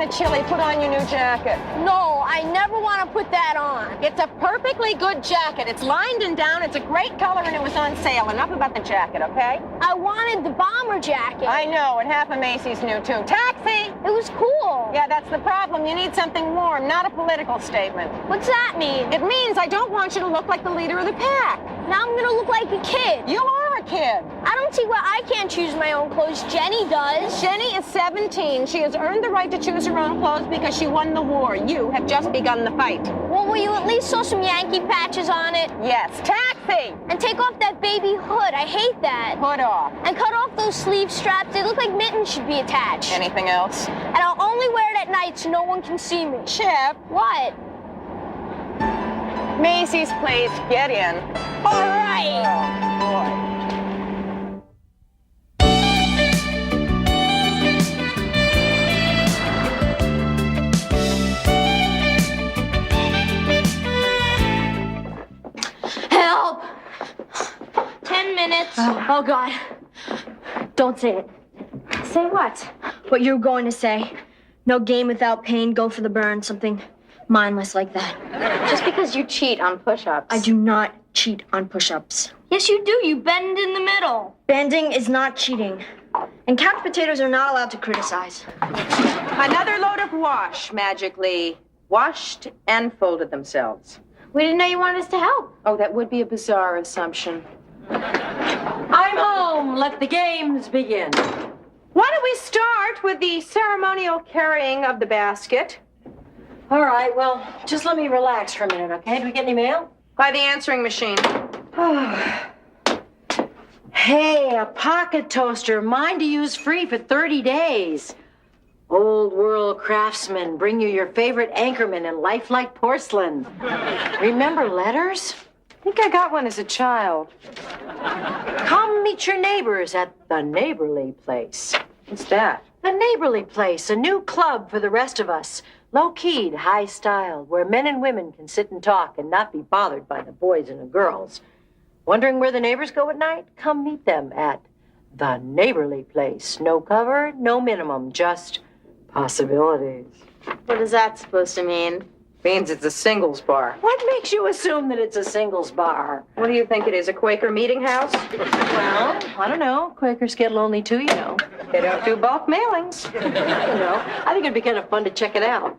minute, Chili. Put on your new jacket. No, I never want to put that on. It's a perfectly good jacket. It's lined and down. It's a great color, and it was on sale. Enough about the jacket, okay? I wanted the bomber jacket. I know, and half of Macy's new, too. Taxi! It was cool. Yeah, that's the problem. You need something warm, not a political statement. What's that mean? It means I don't want you to look like the leader of the pack. Now I'm gonna look like a kid. You are a kid. I don't see why I can't choose my own clothes. Jenny does. Jenny is 17. She has earned the right to choose her own clothes because she won the war. You have just begun the fight. Well, will you at least sew some Yankee patches on it? Yes. Taxi! And take off that baby hood. I hate that. Hood off. And cut off those sleeve straps. They look like mittens should be attached. Anything else? And I'll only wear it at night so no one can see me. Chip. What? Macy's, please. Get in. All right. Oh, boy. Help! 10 minutes. Oh, God. Don't say it. Say what? What you were going to say. No gain without pain, go for the burn, something mindless like that. Just because you cheat on push-ups. I do not cheat on push-ups. Yes, you do. You bend in the middle. Bending is not cheating. And couch potatoes are not allowed to criticize. Another load of wash magically washed and folded themselves. We didn't know you wanted us to help. Oh, that would be a bizarre assumption. I'm home. Let the games begin. Why don't we start with the ceremonial carrying of the basket? All right, well, just let me relax for a minute, okay? Do we get any mail? By the answering machine. Hey, a pocket toaster. Mine to use free for 30 days. Old world craftsman, bring you your favorite Anchorman and lifelike porcelain. Remember letters? I think I got one as a child. Come meet your neighbors at the Neighborly Place. What's that? The Neighborly Place, a new club for the rest of us. Low-keyed, high-styled, where men and women can sit and talk and not be bothered by the boys and the girls. Wondering where the neighbors go at night? Come meet them at the Neighborly Place. No cover, no minimum, just possibilities. What is that supposed to mean? Means it's a singles bar. What makes you assume that it's a singles bar? What do you think it is, a Quaker meeting house? Well, I don't know. Quakers get lonely too, you know. They don't do bulk mailings. You know, I think it'd be kind of fun to check it out.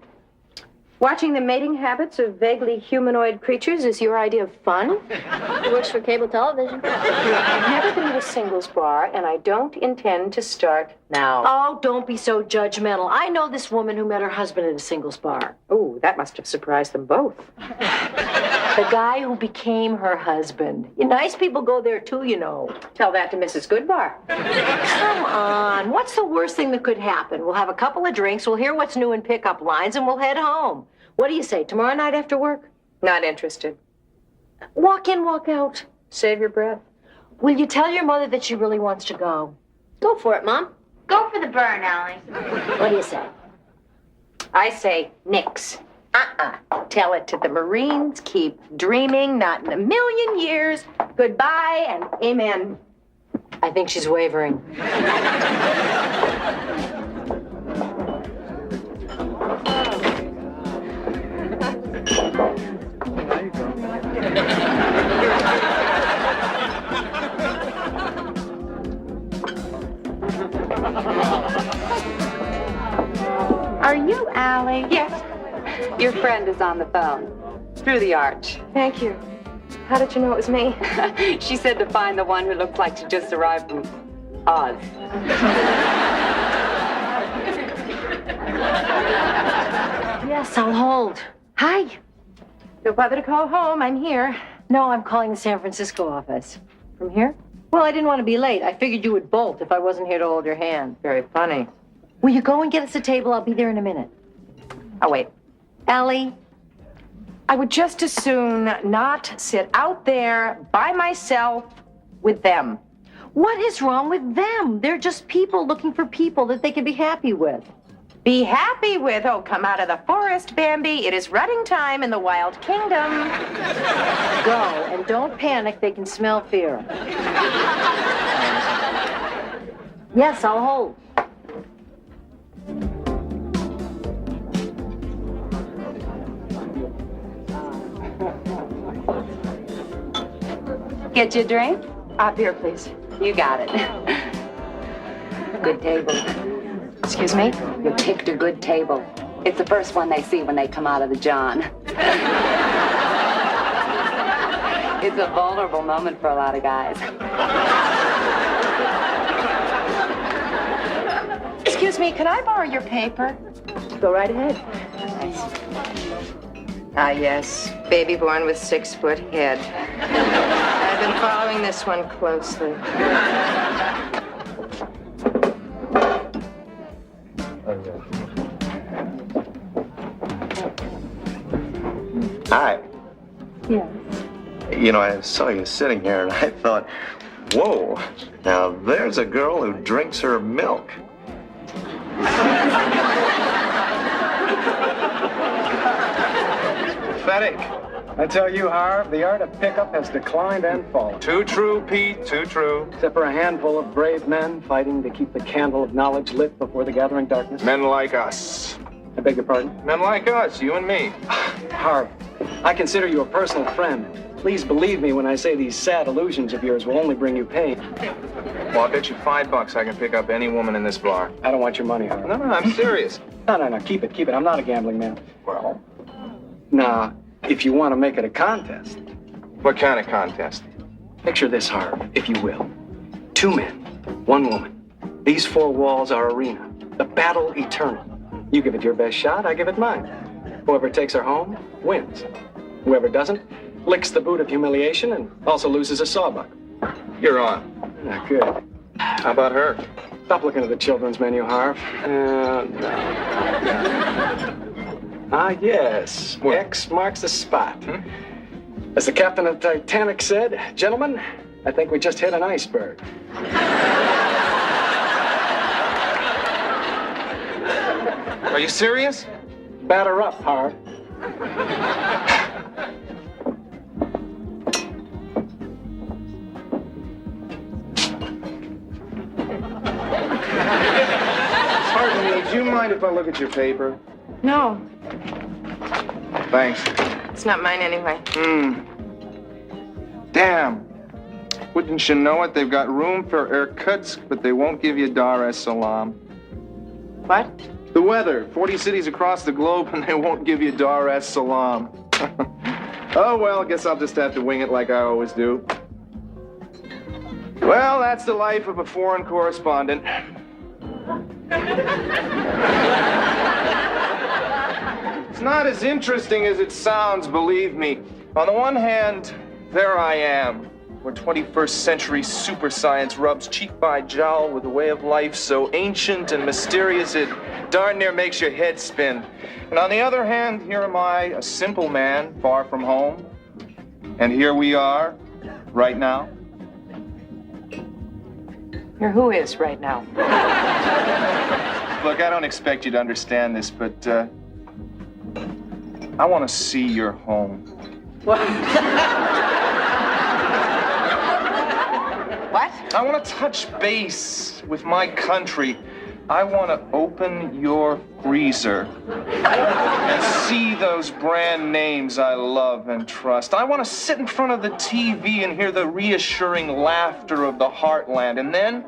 Watching the mating habits of vaguely humanoid creatures is your idea of fun? It works for cable television. I've never been to a singles bar, and I don't intend to start now. Oh, don't be so judgmental. I know this woman who met her husband at a singles bar. Oh, that must have surprised them both. The guy who became her husband. Nice people go there too, you know. Tell that to Mrs. Goodbar. Come on. What's the worst thing that could happen? We'll have a couple of drinks, we'll hear what's new in pickup lines, and we'll head home. What do you say, tomorrow night after work? Not interested. Walk in, walk out. Save your breath. Will you tell your mother that she really wants to go? Go for it, Mom. Go for the burn, Allie. What do you say? I say nix. Tell it to the Marines. Keep dreaming. Not in a million years. Goodbye and amen. I think she's wavering. Are you Allie? Yes. Your friend is on the phone. Through the arch. Thank you. How did you know it was me? She said to find the one who looked like she just arrived from Oz. Yes, I'll hold. Hi. Don't bother to call home. I'm here. No, I'm calling the San Francisco office. From here? Well, I didn't want to be late. I figured you would bolt if I wasn't here to hold your hand. Very funny. Will you go and get us a table? I'll be there in a minute. Oh, wait. Allie? I would just as soon not sit out there by myself with them. What is wrong with them? They're just people looking for people that they can be happy with. Be happy with, oh, come out of the forest, Bambi. It is rutting time in the wild kingdom. Go, and don't panic. They can smell fear. Yes, I'll hold. Get you a drink? Beer, please. You got it. Good table. Excuse me? You picked a good table. It's the first one they see when they come out of the John. It's a vulnerable moment for a lot of guys. Excuse me, can I borrow your paper? Go right ahead. Ah, yes. Baby born with 6-foot head. I've been following this one closely. Hi. Yeah. You know, I saw you sitting here and I thought, whoa, now there's a girl who drinks her milk. Pathetic. I tell you, Harv, the art of pickup has declined and fallen. Too true, Pete, too true. Except for a handful of brave men fighting to keep the candle of knowledge lit before the gathering darkness. Men like us. I beg your pardon? Men like us, you and me. Harv, I consider you a personal friend. Please believe me when I say these sad illusions of yours will only bring you pain. Well, I'll bet you $5 I can pick up any woman in this bar. I don't want your money, Harv. No, I'm serious. No, keep it. I'm not a gambling man. Well, Now, if you want to make it a contest, what kind of contest? picture this, Harv, if you will. 2 men, 1 woman. These 4 walls are arena. The battle eternal. You give it your best shot, I give it mine. Whoever takes her home wins. Whoever doesn't licks the boot of humiliation and also loses a sawbuck. You're on. Good. How about her? Stop looking at the children's menu, Harv. No. Ah, yes. What? X marks the spot. As the captain of the Titanic said, gentlemen, I think we just hit an iceberg. Are you serious? Batter up, Harv. Pardon me, do you mind if I look at your paper? No, Thanks. it's not mine anyway. Damn. Wouldn't you know it? They've got room for Irkutsk, but they won't give you Dar es Salaam. What? The weather. 40 cities across the globe, and they won't give you Dar es Salaam. Oh, well, guess I'll just have to wing it like I always do. Well, that's the life of a foreign correspondent. It's not as interesting as it sounds, believe me. On the one hand, there I am, where 21st century super science rubs cheek by jowl with a way of life so ancient and mysterious it darn near makes your head spin. And on the other hand, here am I, a simple man, far from home. And here we are, right now. Here, who is right now? Look, I don't expect you to understand this, but I want to see your home. What? I want to touch base with my country. I want to open your freezer and see those brand names I love and trust. I want to sit in front of the TV and hear the reassuring laughter of the heartland. And then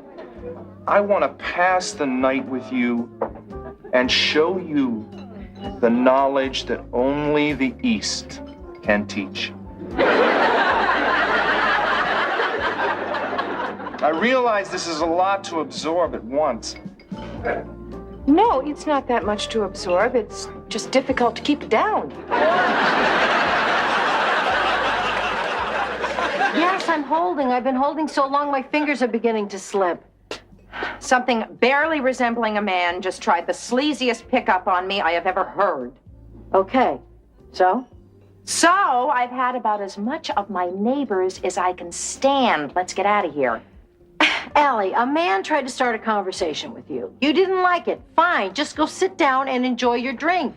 I want to pass the night with you and show you the knowledge that only the East can teach. I realize this is a lot to absorb at once. No, it's not that much to absorb. It's just difficult to keep down. Yes, I'm holding. I've been holding so long my fingers are beginning to slip. Something barely resembling a man just tried the sleaziest pickup on me I have ever heard. Okay, so? So I've had about as much of my neighbors as I can stand. Let's get out of here. Allie, a man tried to start a conversation with you. You didn't like it. Fine, just go sit down and enjoy your drink.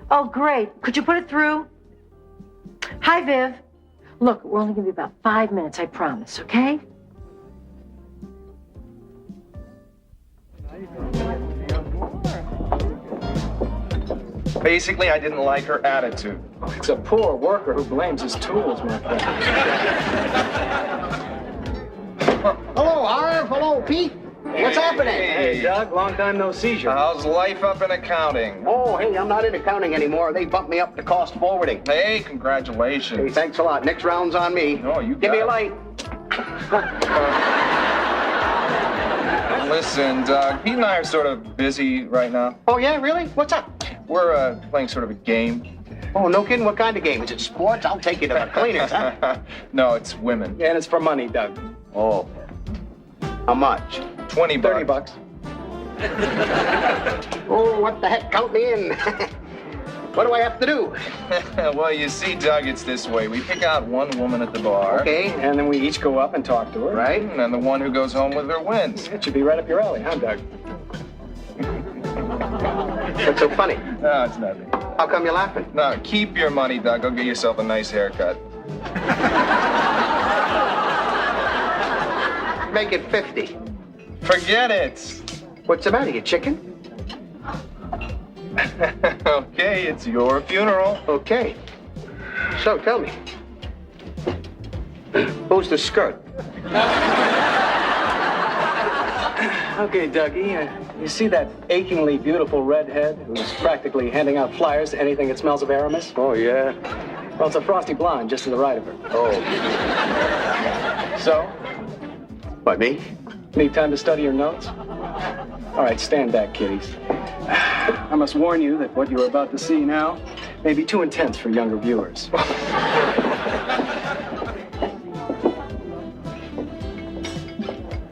Oh, great. Could you put it through? Hi, Viv. Look, we're only going to be about 5 minutes, I promise, okay? Basically, I didn't like her attitude. It's a poor worker who blames his tools, my friend. Hello, Harv. Hello, Pete. What's happening? Hey, Doug, long time no see you. How's life up in accounting? Oh, hey, I'm not in accounting anymore. They bumped me up to cost forwarding. Hey, Hey, congratulations. thanks a lot. Next round's on me. Oh, you Give me a got light. Listen, Doug, Pete and I are sort of busy right now. Oh, yeah? Really? What's up? We're playing sort of a game. Oh, no kidding? What kind of game? Is it sports? I'll take you to the cleaners, huh? No, it's women. And it's for money, Doug. Oh. How much? 20 bucks. $30. Oh, what the heck? Count me in. What do I have to do? Well, you see, Doug, it's this way. We pick out one woman at the bar. Okay. And then we each go up and talk to her. Right? And then the one who goes home with her wins. It should be right up your alley, huh, Doug? What's so funny? No, it's nothing. How come you're laughing? No, keep your money, Doug. Go get yourself a nice haircut. Make it 50. Forget it. What's the matter? You chicken? Okay, it's your funeral. Okay. So, tell me. Who's the skirt? Okay, Dougie, you see that achingly beautiful redhead who's practically handing out flyers to anything that smells of Aramis? Oh, yeah. Well, it's a frosty blonde just to the right of her. Oh. So, What, me? need time to study your notes? All right, stand back, kiddies. I must warn you that what you're about to see now may be too intense for younger viewers.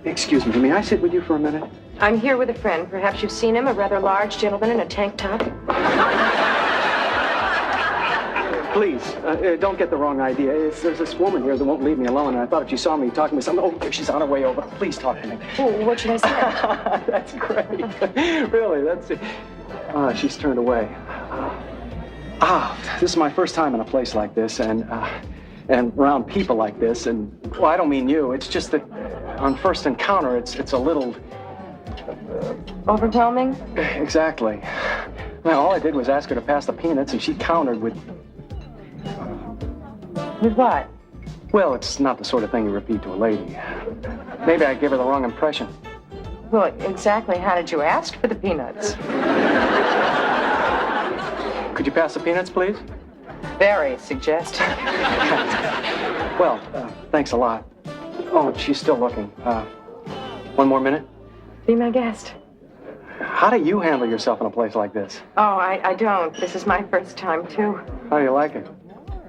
Excuse me, may I sit with you for a minute? I'm here with a friend. Perhaps you've seen him, a rather large gentleman in a tank top. Please, don't get the wrong idea. There's this woman here that won't leave me alone, and I thought if she saw me talking with someone, oh, she's on her way over. Please talk to me. Oh, what should I say? That's great. Really, that's it. She's turned away. This is my first time in a place like this, and around people like this, and, well, I don't mean you. It's just that on first encounter, it's a little... Overwhelming? Exactly. Well, all I did was ask her to pass the peanuts, and she countered with... With what? Well, it's not the sort of thing you repeat to a lady. Maybe I gave her the wrong impression. Well, exactly how did you ask for the peanuts? Could you pass the peanuts, please? Very suggestive. Well, thanks a lot. Oh, she's still looking. One more minute? Be my guest. How do you handle yourself in a place like this? Oh, I don't. This is my first time, too. How do you like it?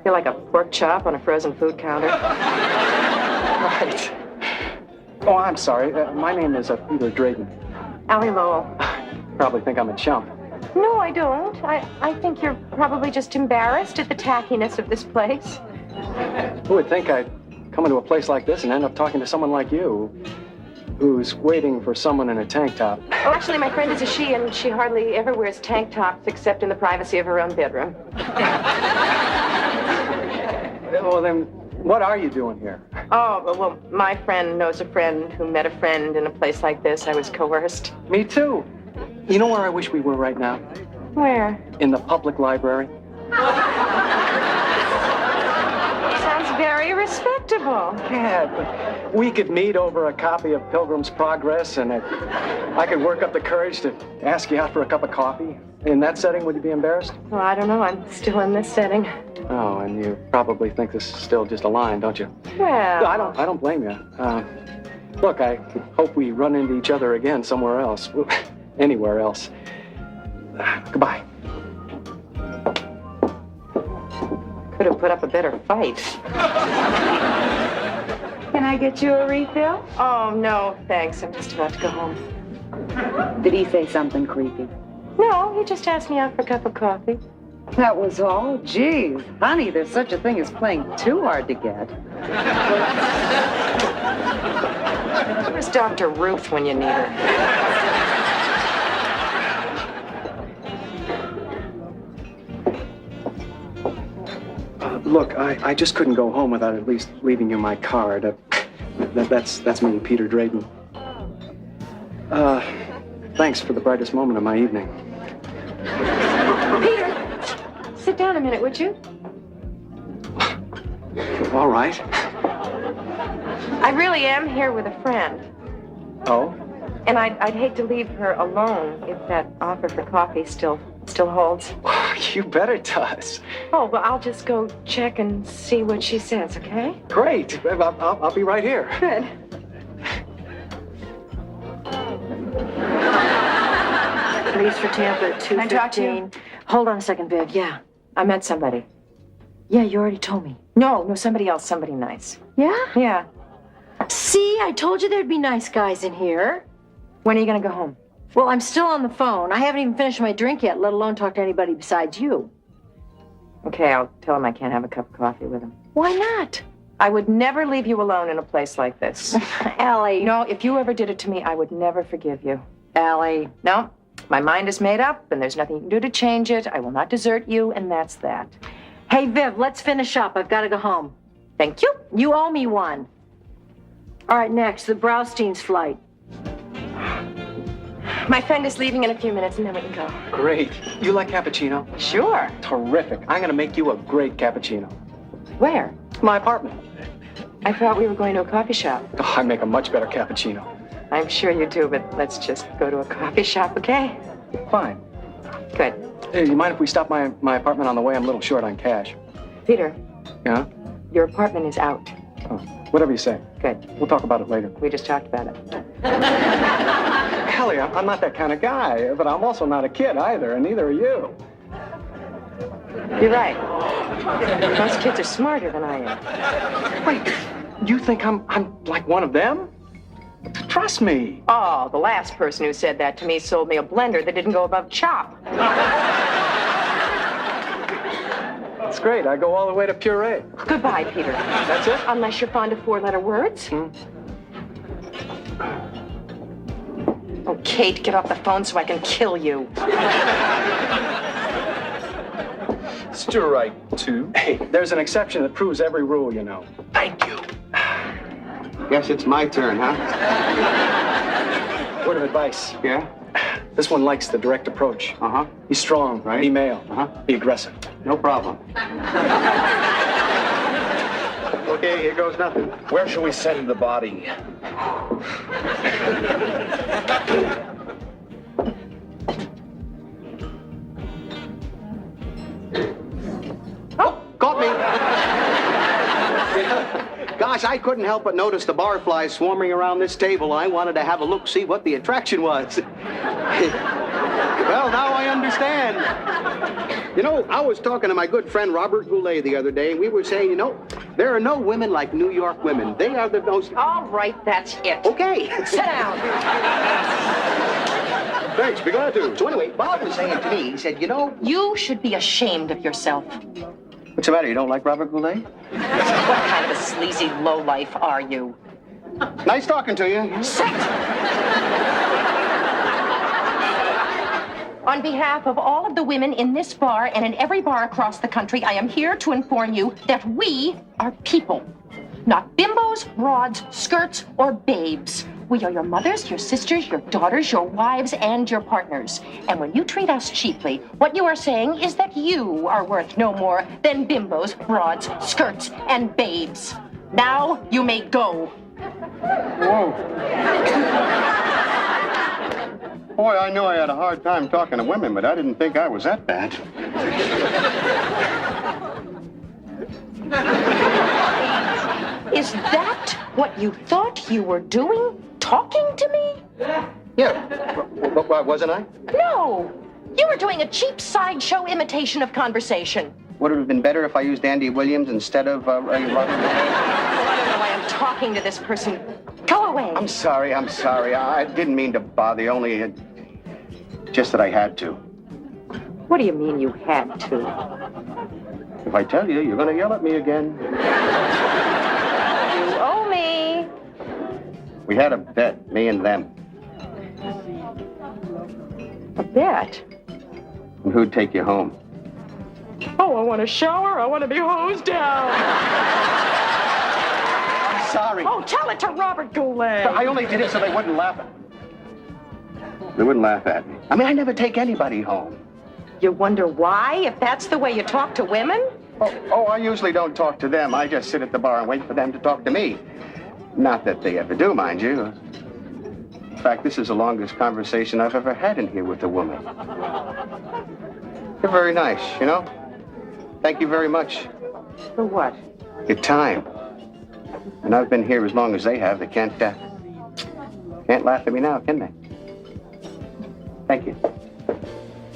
Feel like a pork chop on a frozen food counter. Right. Oh, I'm sorry. My name is Peter Drayton. Allie Lowell. Probably think I'm a chump. No, I don't. I think you're probably just embarrassed at the tackiness of this place. Who would think I'd come into a place like this and end up talking to someone like you, who's waiting for someone in a tank top? Oh, actually, my friend is a she, and she hardly ever wears tank tops except in the privacy of her own bedroom. Well, then, what are you doing here? Oh, well, my friend knows a friend who met a friend in a place like this. I was coerced. Me too. You know where I wish we were right now? Where? In the public library. Sounds very respectable. Yeah, we could meet over a copy of Pilgrim's Progress, and I could work up the courage to ask you out for a cup of coffee. In that setting, would you be embarrassed? Well, I don't know. I'm still in this setting. Oh, and you probably think this is still just a line, don't you? Well, I don't blame you. Look, I hope we run into each other again somewhere else. Anywhere else. Goodbye. could have put up a better fight. Can I get you a refill? Oh, no, thanks. I'm just about to go home. Did he say something creepy? No, he just asked me out for a cup of coffee. That was all? Geez, honey, there's such a thing as playing too hard to get. Where's Dr. Ruth when you need her? Look, I just couldn't go home without at least leaving you my card. That's me, Peter Drayton. Thanks for the brightest moment of my evening. Peter! sit down a minute, would you? All right. I really am here with a friend. Oh? And I'd hate to leave her alone if that offer for coffee still holds. You bet it does. Oh, well, I'll just go check and see what she says, okay? Great. I'll be right here. Good. Police for Tampa at 2:15. Can I talk to you? Hold on a second, Viv. Yeah. I met somebody. Yeah, you already told me. No, somebody else, somebody nice. Yeah? Yeah. See, I told you there'd be nice guys in here. When are you gonna go home? Well, I'm still on the phone. I haven't even finished my drink yet, let alone talk to anybody besides you. Okay, I'll tell him I can't have a cup of coffee with him. Why not? I would never leave you alone in a place like this. Allie. No, if you ever did it to me, I would never forgive you. Allie. No, my mind is made up, and there's nothing you can do to change it. I will not desert you, and that's that. Hey, Viv, let's finish up. I've got to go home. Thank you. You owe me one. All right, next, the Braustein's flight. My friend is leaving in a few minutes, and then we can go. Great. You like cappuccino? Sure. Terrific. I'm going to make you a great cappuccino. Where? My apartment. I thought we were going to a coffee shop. Oh, I make a much better cappuccino. I'm sure you do, but let's just go to a coffee shop, okay? Fine. Good. Hey, you mind if we stop my apartment on the way? I'm a little short on cash. Peter, Yeah? your apartment is out. Oh, whatever you say. Good. We'll talk about it later. We just talked about it. Allie, I'm not that kind of guy, but I'm also not a kid either, and neither are you. You're right. Most kids are smarter than I am. Wait, you think I'm like one of them? Trust me. Oh, the last person who said that to me sold me a blender that didn't go above chop. That's great. I go all the way to puree. Goodbye, Peter. That's it? Unless you're fond of four-letter words. Oh, Kate, get off the phone so I can kill you. Still right, too. Hey, there's an exception that proves every rule, you know. Thank you. Guess it's my turn, huh? Word of advice. Yeah? This one likes the direct approach. Uh-huh. Be strong, Right. be male, Uh-huh. be aggressive. No problem. Okay, here goes nothing. Where shall we send the body? Oh, caught me. Gosh, I couldn't help but notice the barflies swarming around this table. I wanted to have a look, see what the attraction was. Well, now I understand. You know, I was talking to my good friend Robert Goulet the other day, and we were saying, you know, there are no women like New York women. They are the most... All right, that's it. Okay. Sit down. Thanks, be glad to. So anyway, Bob was saying to me, he said, you know... You should be ashamed of yourself. What's the matter, you don't like Robert Goulet? What kind of a sleazy lowlife are you? Nice talking to you. Sit! On behalf of all of the women in this bar and in every bar across the country, I am here to inform you that we are people. Not bimbos, broads, skirts, or babes. We are your mothers, your sisters, your daughters, your wives, and your partners. And when you treat us cheaply, what you are saying is that you are worth no more than bimbos, broads, skirts, and babes. Now you may go. Whoa. Boy, I knew I had a hard time talking to women, but I didn't think I was that bad. Is that what you thought you were doing? Talking to me? Yeah, but wasn't I? No. You were doing a cheap sideshow imitation of conversation. Would it have been better if I used Andy Williams instead of Robert? I don't know why I'm talking to this person. Go away. I'm sorry. I didn't mean to bother you, only just that I had to. What do you mean you had to? If I tell you, you're going to yell at me again. You owe me. We had a bet, me and them. A bet? And who'd take you home? Oh, I want a shower. I want to be hosed down. I'm sorry. Oh, tell it to Robert Goulet. I only did it so they wouldn't laugh at me. They wouldn't laugh at me. I mean, I never take anybody home. You wonder why, if that's the way you talk to women? I usually don't talk to them. I just sit at the bar and wait for them to talk to me. Not that they ever do, mind you. In fact, this is the longest conversation I've ever had in here with a woman. You're very nice, you know? Thank you very much. For what? Your time. And I've been here as long as they have. They can't laugh at me now, can they? Thank you.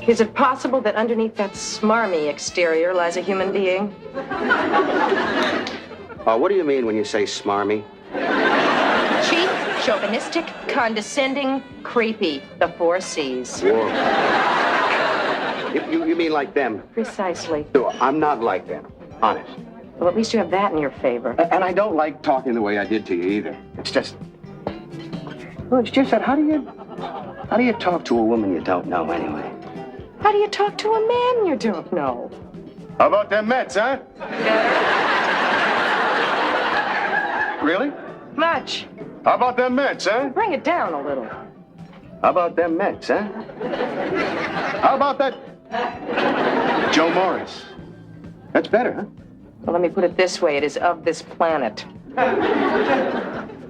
Is it possible that underneath that smarmy exterior lies a human being? What do you mean when you say smarmy? Cheap, chauvinistic, condescending, creepy. The 4 C's. Whoa. You mean like them? Precisely. No, I'm not like them. Honest. Well, at least you have that in your favor. And I don't like talking the way I did to you either. It's just... Well, it's just that how do you talk to a woman you don't know anyway? How do you talk to a man you don't know? How about them Mets, huh? Really? Much. How about them Mets, huh? Bring it down a little. How about them Mets, huh? How about that Joe Morris? That's better, huh? Well, let me put it this way. It is of this planet.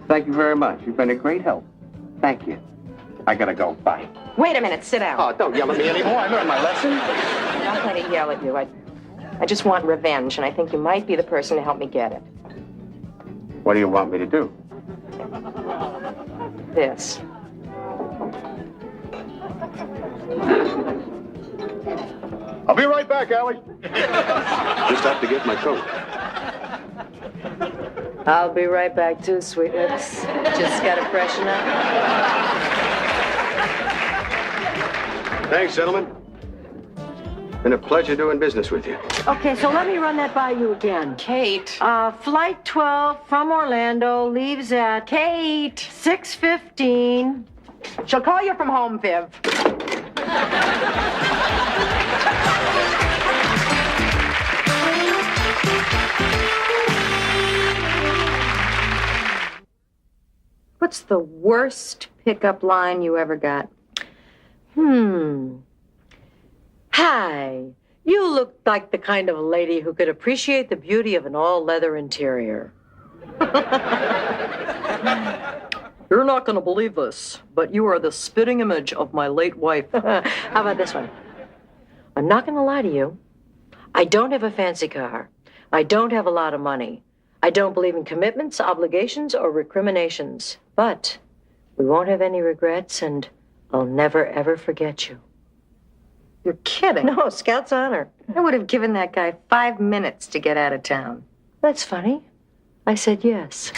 Thank you very much. You've been a great help. Thank you. I gotta go. Bye. Wait a minute. Sit down. Oh, don't yell at me anymore. I learned my lesson. I'm not going to yell at you. I just want revenge, and I think you might be the person to help me get it. What do you want me to do? This. I'll be right back, Allie. Just have to get my coat. I'll be right back too, sweetness. Just gotta freshen up. Thanks, gentlemen. Been a pleasure doing business with you. Okay, so let me run that by you again. Kate. Flight 12 from Orlando leaves at... Kate. 6:15. She'll call you from home, Viv. What's the worst pickup line you ever got? Hi. You look like the kind of lady who could appreciate the beauty of an all-leather interior. You're not going to believe this, but you are the spitting image of my late wife. How about this one? I'm not going to lie to you. I don't have a fancy car. I don't have a lot of money. I don't believe in commitments, obligations, or recriminations. But we won't have any regrets, and I'll never, ever forget you. You're kidding. No, Scout's honor. I would have given that guy 5 minutes to get out of town. That's funny. I said yes.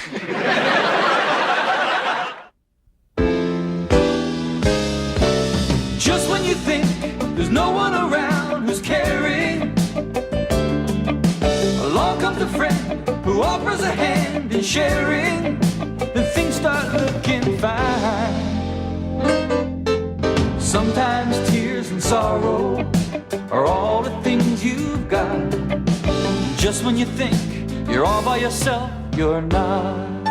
Just when you think there's no one around who's caring, along comes a friend who offers a hand in sharing, then things start looking fine. Sometimes tears and sorrow are all the things you've got. Just when you think you're all by yourself, you're not.